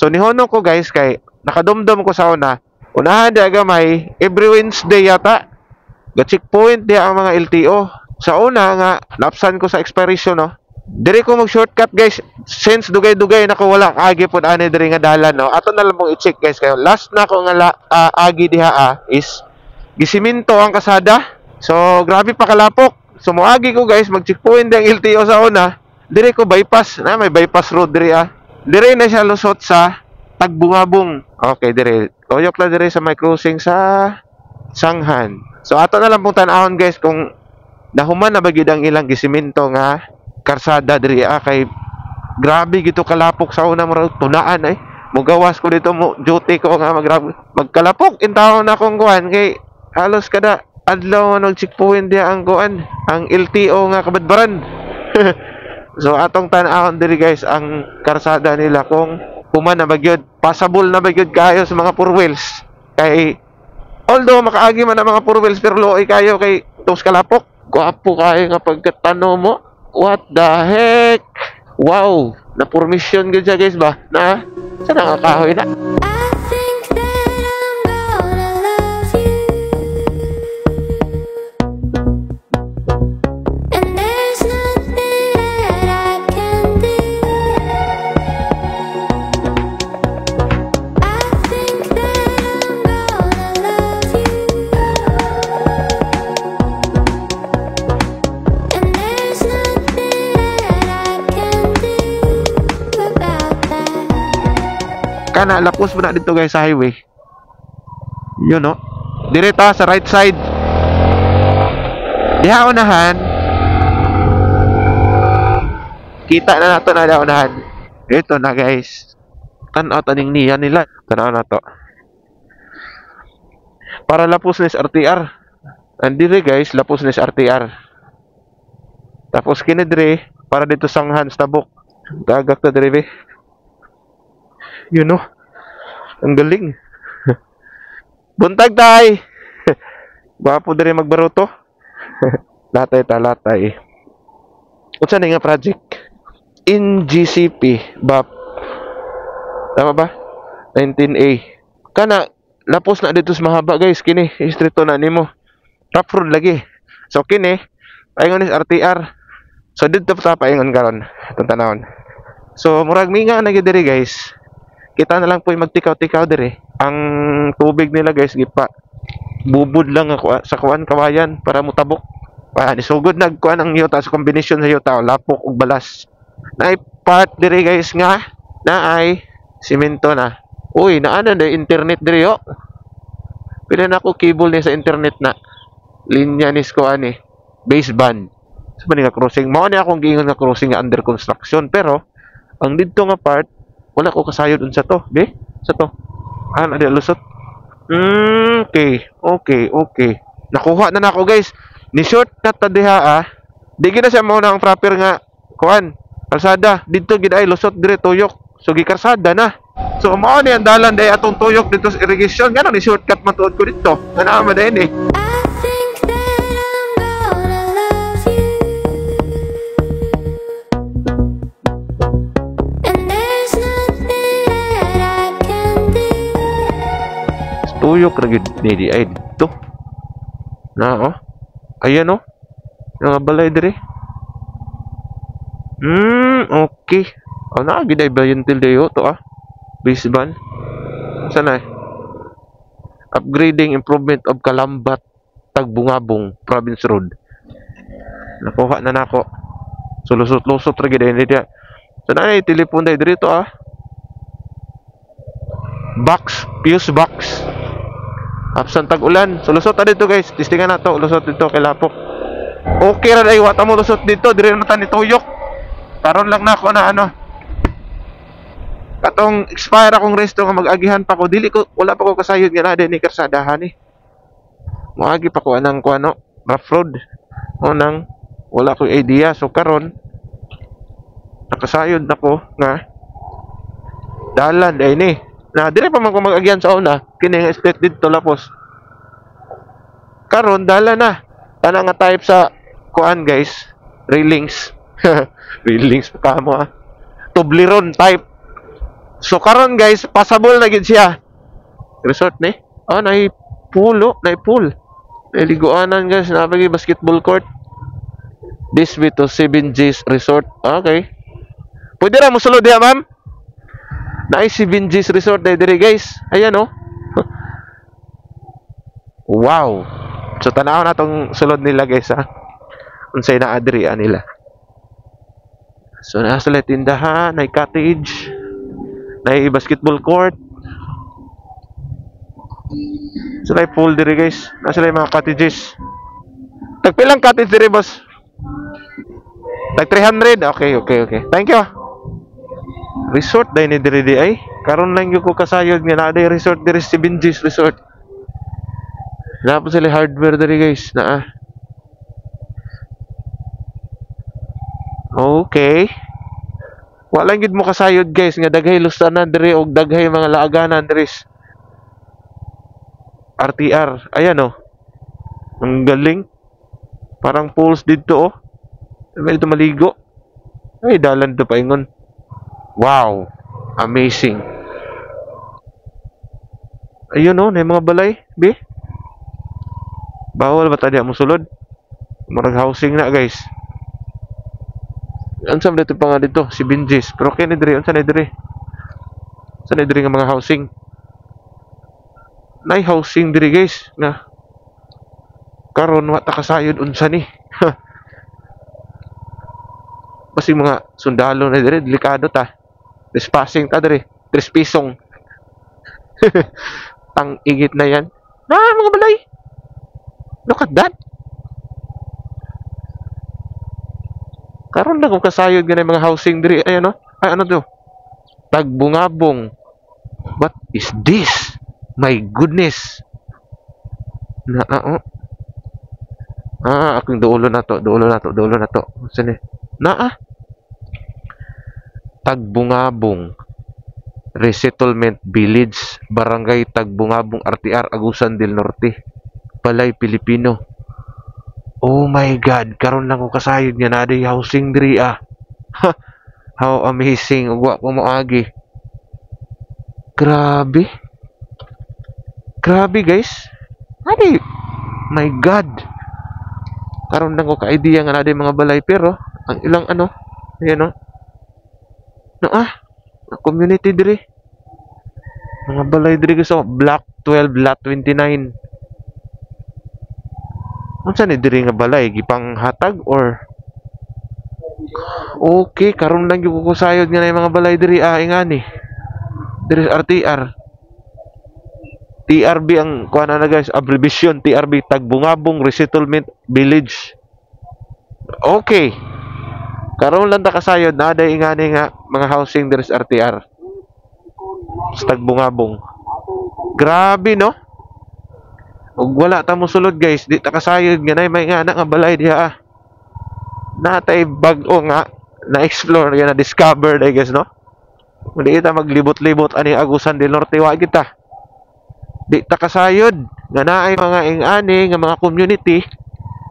So nihono ko guys kay nakadumdum ko sa una. Unahan di agamay every Wednesday yata. Ga checkpoint di ang mga LTO. Sa una nga napsan ko sa expiration no. Diri ko mag-shortcut guys. Since dugay-dugay na ko wala agi pud ani diri nga dalan no. Ato na lang mong i-check guys kayo. Last na ko nga agi diha is gisiminto ang kasada. So grabe pa kalapok. So moagi ko guys mag-checkpoint ang LTO sa una. Diri ko bypass na may bypass road diri Diri na siya lusot sa Tagbungabong. Okay, diri. Toyok la diri sa may crossing sa Sanghan. So ato na lang pong tan-awon guys kung nahuman na ba gid ang ilang gisiminto nga karsada diri kay grabe gito kalapok sa una mo tunaan ay. Mugawas ko dito mo duty ko nga magkalapok in taon na kong kuan kay halos kada adlaw nga checkpoint dia ang kuan ang LTO nga kabadbaran. So atong tan-awon diri guys ang karsada nila kung human na bagyod, passable na bagyod kayo sa mga four wheels. Kay although makaagi man ang mga four wheels pero loy kayo kay tos kalapok. Gwapo kayo nga pagkatano mo. What the heck? Wow, na permission gid siya guys ba? Na sa nakakahoy na. Kana lapos mo na dito guys sa highway. Yun no. Direta sa right side. Diha unahan. Kita na nato na diha unahan. Ito na guys. Tan-aw taning niya nila. Tanaw na to. Para lapos nis RTR. Andire guys, lapos nis RTR. Tapos kinidre para dito Sanghan Tabuk. Gagak to dire. You know, ang galing. Buntag tay. Bapo diri magbaruto. latay. Unsa na nga project? In GCP, BAP. Tama ba? 19A. Kana lapos na dito sa mahaba guys kini. Istrito na nimo. Rough road lagi. So kini paingon is RTR. So dito pa paingon karon. Itong tanawon. So murag minga na gid diri guys. Kita na lang po yung magtikaw-tikaw dire. Ang tubig nila guys, gipa. Bubud lang ako sa kuan kawayan para mutabok. Nisugod nagkuan ang yuta sa kombinasyon sa yuta, lapok ug balas. Naay part dire guys nga naay simento na. Uy, naana na internet dire yo. Pila na ako cable ni sa internet na. Linya ni ko ani, baseband. So nga crossing, mao ni akong giingon nga crossing nga under construction pero ang didto nga part wala ko kasayod unsa to, be? Sa to. Ano di lusot? Okay. Nakuha na nako guys. Ni shortcut ta diha Di gid na siya mo na ang proper nga kuan. Kalsada didto gid ay lusot dire tuyok. So gikarsada na. So mao ni ang dalan day atong tuyok dito sa irrigation. Ngano ni shortcut matuod ko dito. Ana man din eh. Tuyok ra gid ni ay dito. Na ayan nga balay dire. Okay. Na gid ay bayentil dayo to Baseband. Sana upgrading improvement of Kalambat Tagbungabong Province Road. Nakuha na nako. So lusot-lusot ra gid ni dia. Sana ay telepon day dire to Box, fuse box. Absent tag-ulan. So lusot na dito guys. Testingan na to. Lusot dito kay lapok. Okay ra day wata mo lusot dito. Dire na tani tuyok. Karon lang na ako na katong expire akong resto nga mag-agihan pa ko. Dili ko wala pa ko kasayod nga na din ni karsadahan Moagi pa ko anang kuano rough road. Nang wala ko idea. So karon nakasayod na ko nga dalan day ni. Na dire pa man ko mag-agyan sa una kini nga street dito lapos. Karon dala na. Ana nga type sa kuan guys, railings. Railings pa mo Toblerone type. So karon guys, passable na gid siya. Resort ni. Ah, nay pool. May liguanan guys, napagi basketball court. This way to 7G's Resort. Okay. Pwede ra mo sulod diha, ma'am. Naay 7G's Resort diri guys. Ayan oh. Wow. So tanaw na tong sulod nila guys ha. Unsay na adri nila. So nasa sila tindahan, nay cottage, nay basketball court. So nay pool diri guys. Nasa sila mga cottages. Tagpilang cottage diri boss? Tag 300. Okay. Thank you. Resort dai ni diri di ay. Karon lang gyud ko kasayod nga naa day resort diri 7G's Resort. Na po sila hardware diri guys, naa. Okay. Wala gid mo kasayod guys nga daghay lustanan diri og daghay mga laaganan diri. RTR. Ayan oh. Ang galing. Parang pools dito oh. May dito maligo. Ay dalan to paingon. Wow. Amazing. Ayun oh, may mga balay, be. Bawal ba tadi mo sulod? Marag housing na guys. Ansam dito pa nga dito, si Binjis. Pero kaya ni diri, ansa na diri? Ansa na diri nga mga housing? Nay housing diri guys nga. Karon wa ta kasayod unsa ni. Basi mga sundalo na diri, delikado ta. Trespassing ta diri, trespisong. Tang igit na yan. Mga balay. Look at that. Karon lang kung kasayod ganay mga housing diri. Ay ano? Ay ano to? Tagbungabong. What is this? My goodness. Akong duulo na to. Saan eh? Tagbungabong. Resettlement Village. Barangay Tagbungabong RTR Agusan del Norte. Balay Pilipino. Oh my God, karon lang ko kasayod nga na day housing diri ah. How amazing, ugwa ko moagi. Grabe. Grabe guys. Ay, my God. Karon lang ko ka-idea nga na day mga balay pero ang ilang ano, ayan oh. Community diri. Mga balay diri guys, Block 12, Lot 29. Unsa ni diri nga balay gipang hatag or okay karon lang gyud ko sayod nga na mga balay diri ingani diri RTR TRB ang kuha na guys, abbreviation TRB Tagbungabong Resettlement Village. Okay karon lang ta kasayod na day ingani nga mga housing diri sa RTR sa Tagbungabong. Grabe no. Ug wala ta mo sulod guys, di ta kasayod nga nay may nga nga balay diha natay bag-o nga na-explore nga na-discover I guess no. Hindi ta maglibot-libot ani Agusan del Norte wa kita. Di ta kasayod nga naay mga ingani nga mga community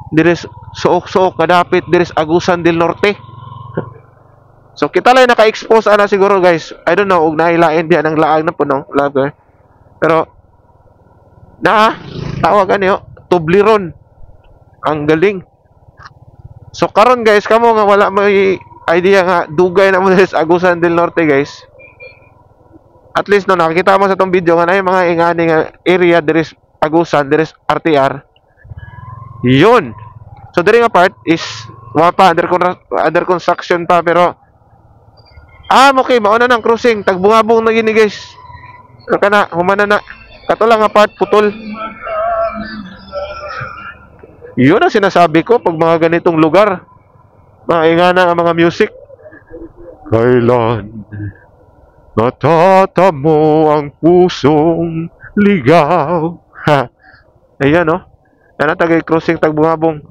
diri suok-suok kadapit diri sa Agusan del Norte. So kita lang naka-expose ana siguro guys. I don't know ug nailain diha ng laag na puno, lager. Pero tawagan niyo Tubliron. Ang galing. So karon guys, kamo nga wala may idea nga dugay na mo sa Agusan del Norte guys. At least no nakita mo sa tong video nga na mga ingani nga area diri Agusan, diri RTR. Yun. So diri nga part is wa pa under construction pa pero okay, mao na nang crossing Tagbungabong na gini guys. So kana humana na kato lang nga part putol. Yun ang sinasabi ko pag mga ganitong lugar. Maingana ang mga music. Kailan natatamo ang pusong ligaw. Ha. Ayan no. Nanatagay crossing Tagbungabong.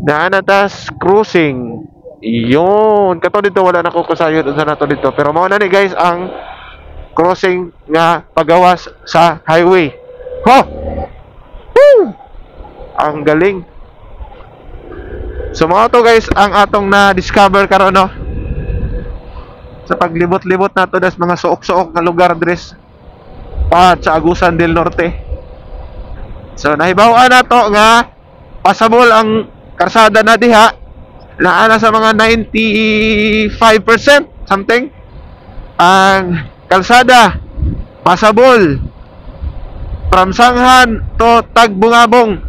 Naanatas crossing. Yun. Kato dito wala na ko kusayod unsa nato dito. Pero mao na ni guys ang crossing nga pagawas sa highway. Ho! Woo! Ang galing. So mga to guys ang atong na-discover karon no. sa paglibot-libot nato das mga suok-suok nga lugar dres pa sa Agusan del Norte. So nahibaw-an nato nga passable ang karsada na diha, naana sa mga 95% something ang kalsada passable from Sanghan to Tagbungabong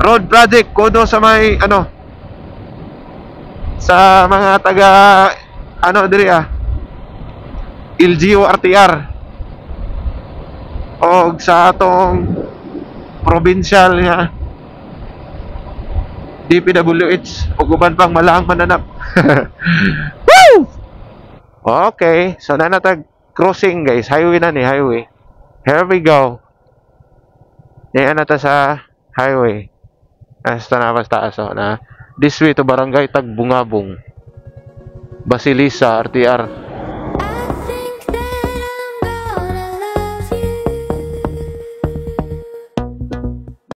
road project kuno sa may ano sa mga taga ano diri LGU RTR o sa atong provincial nga DPWH o guban pang malaang mananap. Woo! Okay, so na natag crossing guys, highway na ni highway. Here we go. Yan na ta sa highway. Hasta na basta aso na this way to barangay Tagbungabong, Basilisa, RTR.